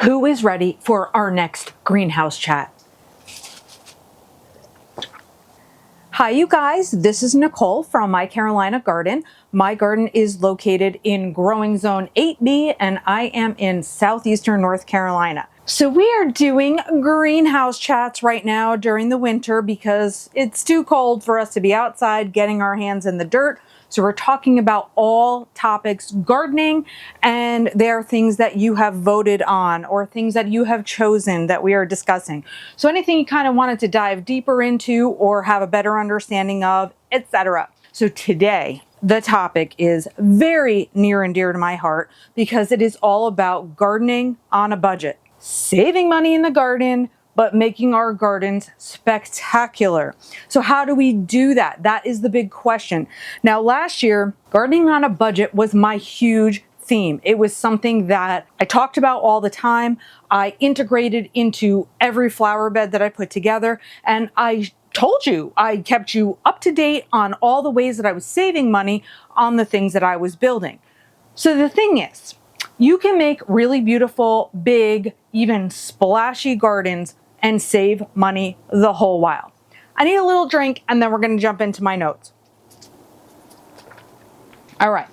Who is ready for our next greenhouse chat? Hi, you guys. This is Nicole from My Carolina Garden. My garden is located in growing zone 8B, and I am in Southeastern North Carolina. So we are doing greenhouse chats right now during the winter because it's too cold for us to be outside getting our hands in the dirt. So we're talking about all topics gardening, and there are things that you have voted on or things that you have chosen that we are discussing. So anything you kind of wanted to dive deeper into or have a better understanding of, etc. So today, the topic is very near and dear to my heart because it is all about gardening on a budget. Saving money in the garden, but making our gardens spectacular. So how do we do that? That is the big question. Now, last year, gardening on a budget was my huge theme. It was something that I talked about all the time. I integrated into every flower bed that I put together, and I told you, I kept you up to date on all the ways that I was saving money on the things that I was building. So the thing is, you can make really beautiful, big, even splashy gardens and save money the whole while. I need a little drink and then we're going to jump into my notes. All right.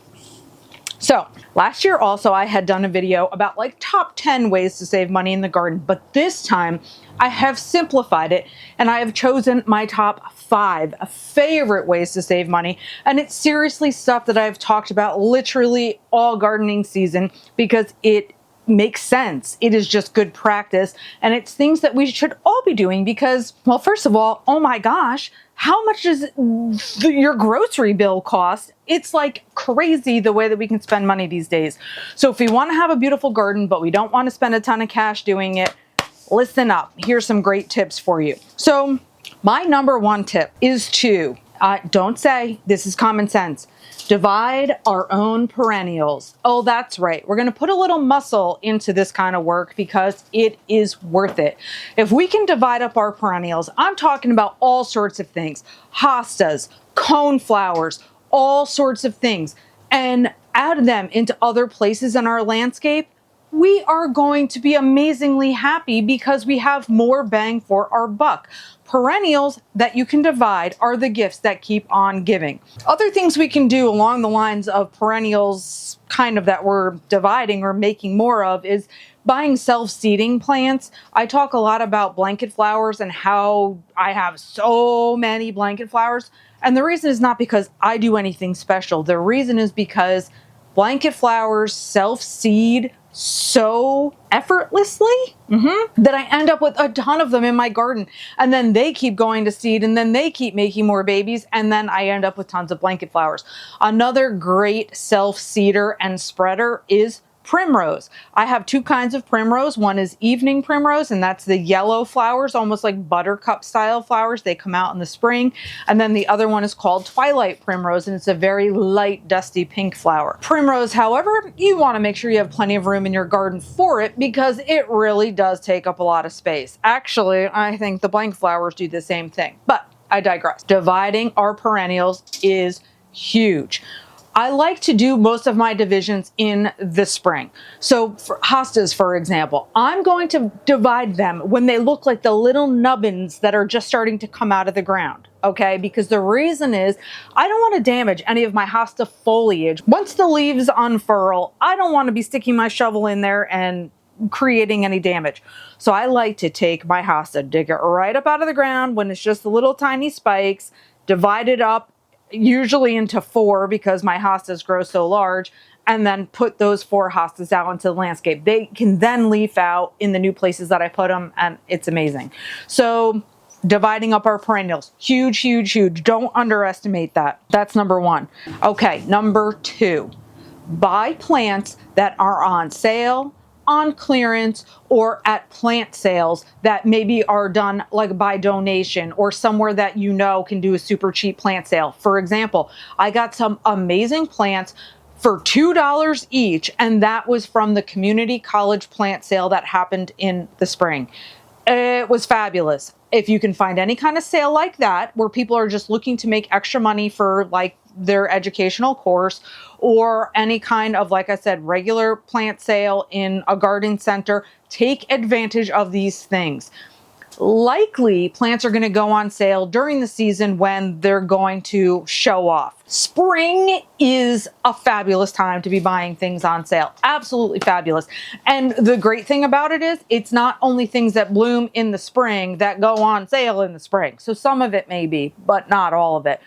So last year also I had done a video about like top 10 ways to save money in the garden, but this time I have simplified it and I have chosen my top 5 favorite ways to save money. And it's seriously stuff that I've talked about literally all gardening season because it makes sense. It is just good practice. And it's things that we should all be doing because, well, first of all, oh my gosh, how much does your grocery bill cost? It's like crazy the way that we can spend money these days. So if we want to have a beautiful garden, but we don't want to spend a ton of cash doing it, listen up. Here's some great tips for you. So my number 1 tip is to, don't say this is common sense, divide our own perennials. Oh, that's right. We're going to put a little muscle into this kind of work because it is worth it. If we can divide up our perennials, I'm talking about all sorts of things, hostas, cone flowers, all sorts of things, and add them into other places in our landscape, we are going to be amazingly happy because we have more bang for our buck. Perennials that you can divide are the gifts that keep on giving. Other things we can do along the lines of perennials kind of that we're dividing or making more of is buying self-seeding plants. I talk a lot about blanket flowers and how I have so many blanket flowers. And the reason is not because I do anything special. The reason is because blanket flowers self-seed so effortlessly that I end up with a ton of them in my garden. And then they keep going to seed and then they keep making more babies. And then I end up with tons of blanket flowers. Another great self-seeder and spreader is primrose. I have 2 kinds of primrose. One is evening primrose, and that's the yellow flowers, almost like buttercup style flowers. They come out in the spring. And then the other one is called twilight primrose, and it's a very light, dusty pink flower. Primrose, however, you want to make sure you have plenty of room in your garden for it because it really does take up a lot of space. Actually, I think the blank flowers do the same thing, but I digress. Dividing our perennials is huge. I like to do most of my divisions in the spring. So for hostas, for example, I'm going to divide them when they look like the little nubbins that are just starting to come out of the ground. Okay, because the reason is I don't want to damage any of my hosta foliage. Once the leaves unfurl, I don't want to be sticking my shovel in there and creating any damage. So I like to take my hosta, dig it right up out of the ground when it's just the little tiny spikes, divide it up usually into 4 because my hostas grow so large, and then put those 4 hostas out into the landscape. They can then leaf out in the new places that I put them, and it's amazing. So dividing up our perennials, huge, huge, huge. Don't underestimate that. That's number 1. Okay, number 2, buy plants that are on sale, on clearance, or at plant sales that maybe are done like by donation or somewhere that you know can do a super cheap plant sale. For example, I got some amazing plants for $2 each, and that was from the community college plant sale that happened in the spring. It was fabulous. If you can find any kind of sale like that where people are just looking to make extra money for like their educational course or any kind of, like I said, regular plant sale in a garden center, take advantage of these things. Likely, plants are going to go on sale during the season when they're going to show off. Spring is a fabulous time to be buying things on sale. Absolutely fabulous. And the great thing about it is it's not only things that bloom in the spring that go on sale in the spring. So some of it may be, but not all of it.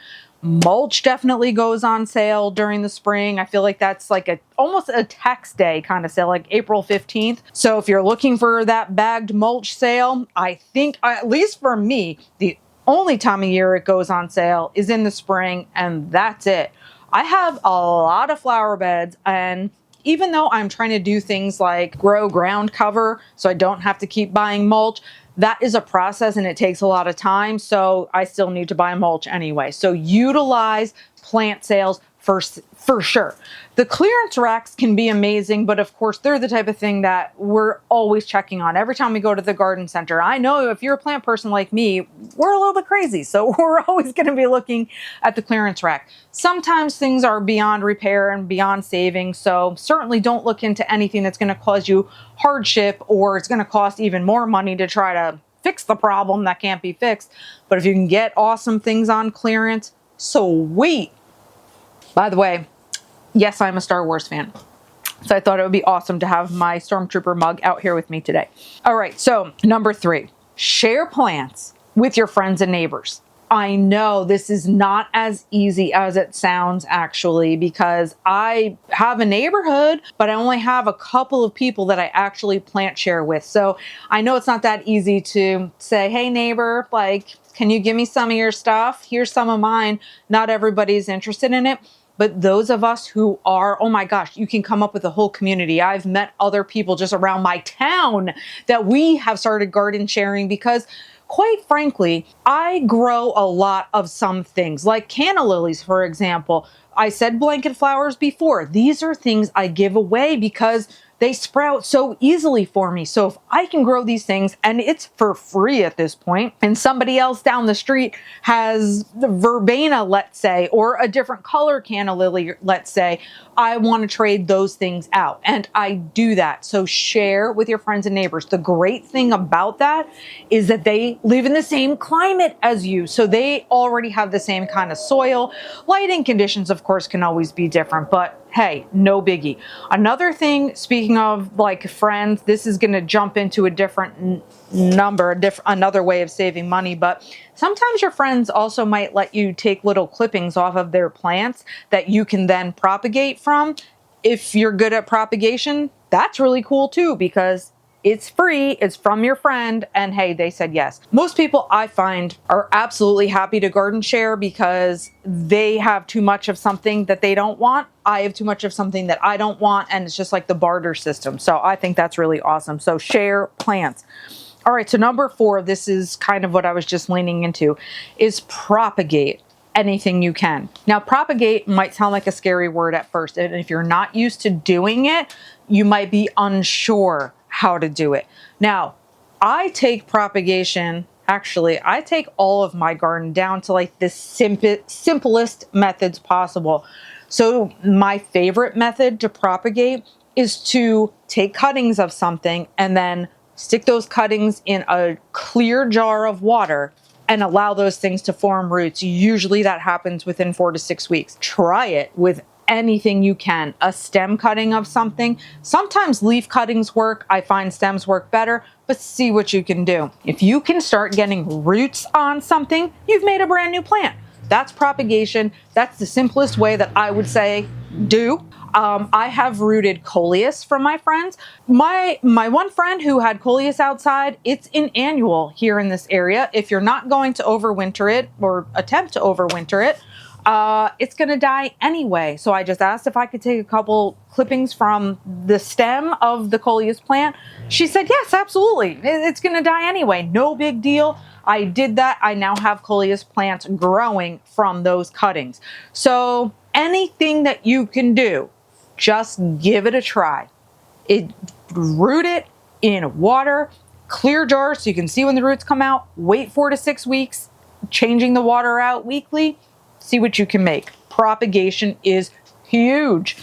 Mulch definitely goes on sale during the spring. I feel like that's like almost a tax day kind of sale, like April 15th. So if you're looking for that bagged mulch sale, I think, at least for me, the only time of year it goes on sale is in the spring, and that's it. I have a lot of flower beds, and even though I'm trying to do things like grow ground cover so I don't have to keep buying mulch, that is a process and it takes a lot of time. So I still need to buy mulch anyway. So utilize plant sales for sure. The clearance racks can be amazing, but of course they're the type of thing that we're always checking on every time we go to the garden center. I know if you're a plant person like me, we're a little bit crazy. So we're always going to be looking at the clearance rack. Sometimes things are beyond repair and beyond saving. So certainly don't look into anything that's going to cause you hardship or it's going to cost even more money to try to fix the problem that can't be fixed. But if you can get awesome things on clearance, sweet. By the way, yes, I'm a Star Wars fan. So I thought it would be awesome to have my Stormtrooper mug out here with me today. All right, so number 3, share plants with your friends and neighbors. I know this is not as easy as it sounds actually, because I have a neighborhood, but I only have a couple of people that I actually plant share with. So I know it's not that easy to say, hey neighbor, like, can you give me some of your stuff? Here's some of mine. Not everybody's interested in it. But those of us who are, oh my gosh, you can come up with a whole community. I've met other people just around my town that we have started garden sharing because, quite frankly, I grow a lot of some things, like canna lilies, for example. I said blanket flowers before. These are things I give away because they sprout so easily for me. So if I can grow these things and it's for free at this point, and somebody else down the street has the verbena, let's say, or a different color canna lily, let's say, I want to trade those things out. And I do that. So share with your friends and neighbors. The great thing about that is that they live in the same climate as you. So they already have the same kind of soil. Lighting conditions, of course, can always be different, but hey, no biggie. Another thing, speaking of like friends, this is going to jump into a different number, another way of saving money, but sometimes your friends also might let you take little clippings off of their plants that you can then propagate from. If you're good at propagation, that's really cool too, because it's free, it's from your friend, and hey, they said yes. Most people I find are absolutely happy to garden share because they have too much of something that they don't want. I have too much of something that I don't want, and it's just like the barter system. So I think that's really awesome. So share plants. All right, so number 4, this is kind of what I was just leaning into, is propagate anything you can. Now, propagate might sound like a scary word at first, and if you're not used to doing it, you might be unsure how to do it. Now, I take propagation, actually, I take all of my garden down to like the simplest methods possible. So my favorite method to propagate is to take cuttings of something and then stick those cuttings in a clear jar of water and allow those things to form roots. Usually that happens within 4 to 6 weeks. Try it with anything you can. A stem cutting of something. Sometimes leaf cuttings work. I find stems work better, but see what you can do. If you can start getting roots on something, you've made a brand new plant. That's propagation. That's the simplest way that I would say do. I have rooted coleus from my friends. My one friend who had coleus outside, it's an annual here in this area. If you're not going to overwinter it or attempt to overwinter it, it's going to die anyway. So I just asked if I could take a couple clippings from the stem of the coleus plant. She said, yes, absolutely. It's going to die anyway. No big deal. I did that. I now have coleus plants growing from those cuttings. So anything that you can do, just give it a try. Root it in water, clear jar so you can see when the roots come out. Wait 4 to 6 weeks, changing the water out weekly. See what you can make. propagation is huge.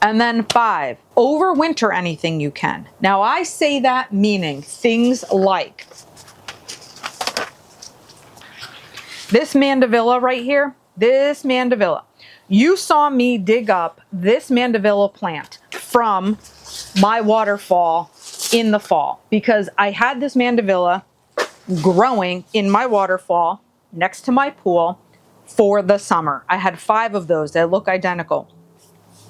And then 5, overwinter anything you can. Now I say that meaning things like this mandevilla right here, this mandevilla. You saw me dig up this mandevilla plant from my waterfall in the fall because I had this mandevilla growing in my waterfall next to my pool for the summer. I had 5 of those that look identical.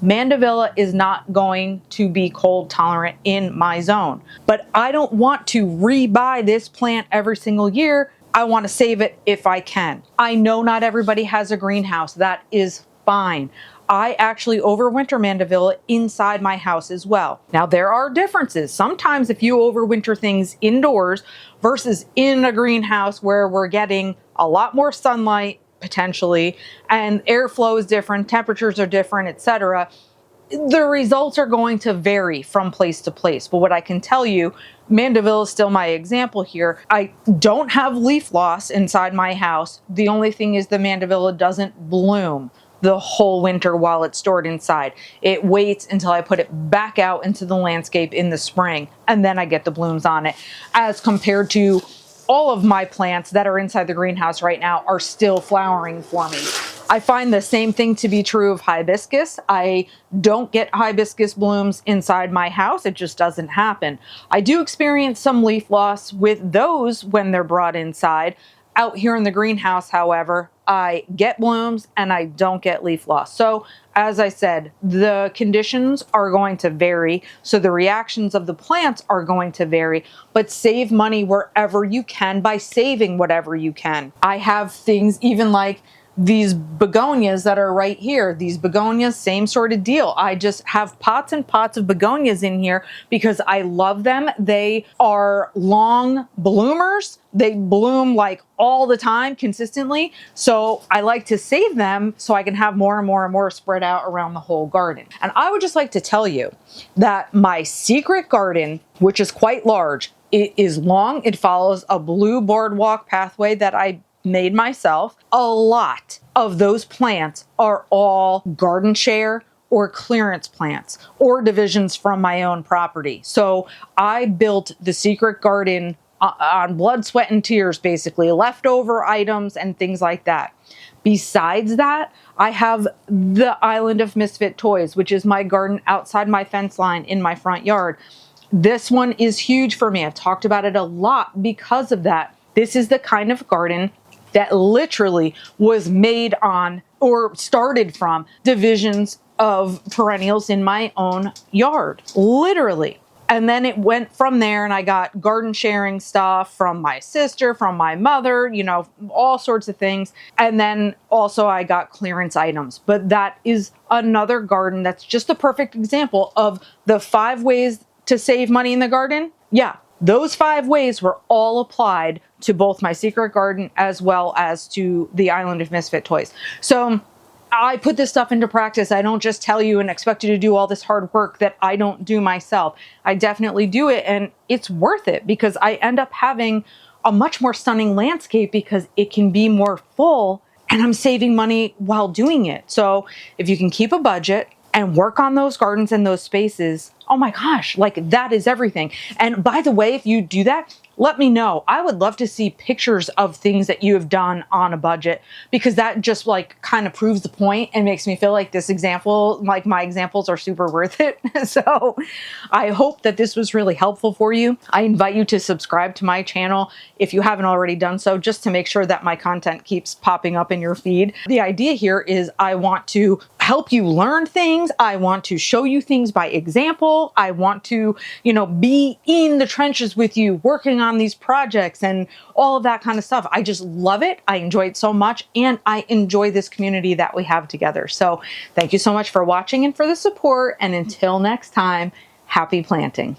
Mandevilla is not going to be cold tolerant in my zone, but I don't want to rebuy this plant every single year. I want to save it if I can. I know not everybody has a greenhouse. That is fine. I actually overwinter mandevilla inside my house as well. Now there are differences. Sometimes if you overwinter things indoors versus in a greenhouse where we're getting a lot more sunlight potentially, and airflow is different, temperatures are different, etc., the results are going to vary from place to place. But what I can tell you, mandevilla is still my example here. I don't have leaf loss inside my house. The only thing is the mandevilla doesn't bloom the whole winter while it's stored inside. It waits until I put it back out into the landscape in the spring, and then I get the blooms on it, as compared to all of my plants that are inside the greenhouse right now are still flowering for me. I find the same thing to be true of hibiscus. I don't get hibiscus blooms inside my house. It just doesn't happen. I do experience some leaf loss with those when they're brought inside. Out here in the greenhouse, however, I get blooms and I don't get leaf loss. So as I said, the conditions are going to vary. So the reactions of the plants are going to vary, but save money wherever you can by saving whatever you can. I have things even like these begonias that are right here. These begonias, same sort of deal. I just have pots and pots of begonias in here because I love them. They are long bloomers. They bloom like all the time consistently. So I like to save them so I can have more and more and more spread out around the whole garden. And I would just like to tell you that my secret garden, which is quite large, it is long. It follows a blue boardwalk pathway that I made myself. A lot of those plants are all garden share or clearance plants or divisions from my own property. So I built the secret garden on blood, sweat, and tears, basically, leftover items and things like that. Besides that, I have the Island of Misfit Toys, which is my garden outside my fence line in my front yard. This one is huge for me. I've talked about it a lot because of that. This is the kind of garden that literally was made on or started from divisions of perennials in my own yard, literally. And then it went from there, and I got garden sharing stuff from my sister, from my mother, you know, all sorts of things. And then also I got clearance items. But that is another garden that's just a perfect example of the 5 ways to save money in the garden. Yeah, those 5 ways were all applied to both my secret garden as well as to the Island of Misfit Toys. So I put this stuff into practice. I don't just tell you and expect you to do all this hard work that I don't do myself. I definitely do it, and it's worth it because I end up having a much more stunning landscape because it can be more full and I'm saving money while doing it. So if you can keep a budget and work on those gardens and those spaces, oh my gosh, like that is everything. And by the way, if you do that, let me know. I would love to see pictures of things that you have done on a budget, because that just like kind of proves the point and makes me feel like this example, like my examples are super worth it. So I hope that this was really helpful for you. I invite you to subscribe to my channel if you haven't already done so, just to make sure that my content keeps popping up in your feed. The idea here is I want to help you learn things. I want to show you things by example. I want to, be in the trenches with you, working on these projects and all of that kind of stuff. I just love it. I enjoy it so much, and I enjoy this community that we have together. So thank you so much for watching and for the support. And until next time, happy planting.